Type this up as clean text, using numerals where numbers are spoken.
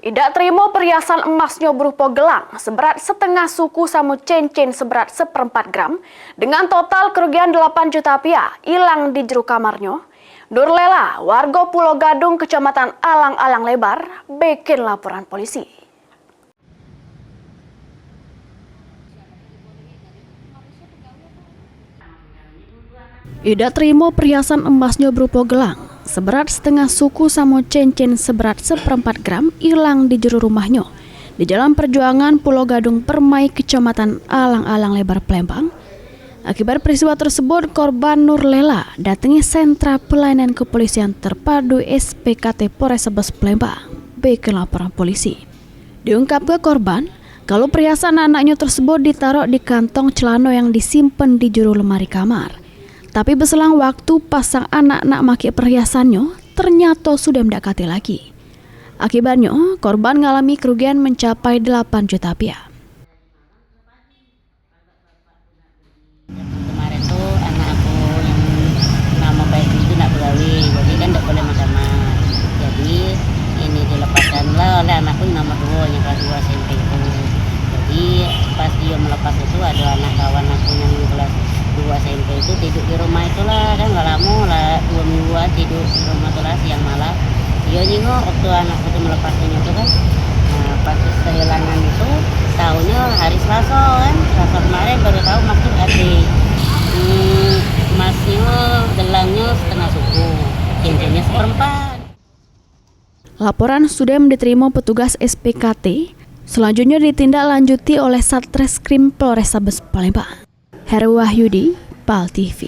Tidak terima perhiasan emasnya berupa gelang seberat setengah suku sama cincin seberat 1/4 gram dengan total kerugian 8 juta rupiah hilang di jero kamarnya. Nur Lela, warga Pulau Gadung, Kecamatan Alang-Alang Lebar, bikin laporan polisi. Tidak terima perhiasan emasnya berupa gelang seberat setengah suku sama cincin seberat 1/4 gram hilang di jero rumahnya di Jalan Perjuangan Pulau Gadung Permai, Kecamatan Alang-Alang Lebar, Palembang. Akibat peristiwa tersebut, korban Nur Lela datangi sentra pelayanan kepolisian terpadu SPKT Polrestabes Palembang, bikin laporan polisi. Diungkap ke korban kalau perhiasan anaknya tersebut ditaruh di kantong celana yang disimpan di jero lemari kamar. Tapi berselang waktu pasang anak-anak maki perhiasannya ternyata sudah mendekati lagi. Akibatnya korban mengalami kerugian mencapai 8 juta rupiah. Kemarin tuh anak aku yang nama baik itu nak bergawi, jadi kan tidak boleh kamar. Jadi ini dilepaskan lah oleh anakku yang nomor 2 yang kelas 2 SMP itu. Jadi pas dia melepas itu ada anak kawan aku yang kelas 2 SMP itu tidur di rumah itulah, kan nggak lama lah 2 mingguan tidur di rumah itulah siang malam. Dia nyingok waktu anakku itu melepasnya itu kan. Nah pas kehilangan itu tahunya hari Selasa kan, Selasa kemarin baru tahu maksud adik. Emasnya gelangnya setengah suku, cincinnya 1/4. Laporan sudah diterima petugas SPKT. Selanjutnya ditindaklanjuti oleh Satreskrim Polrestabes Palembang. Heru Wahyudi, PAL TV.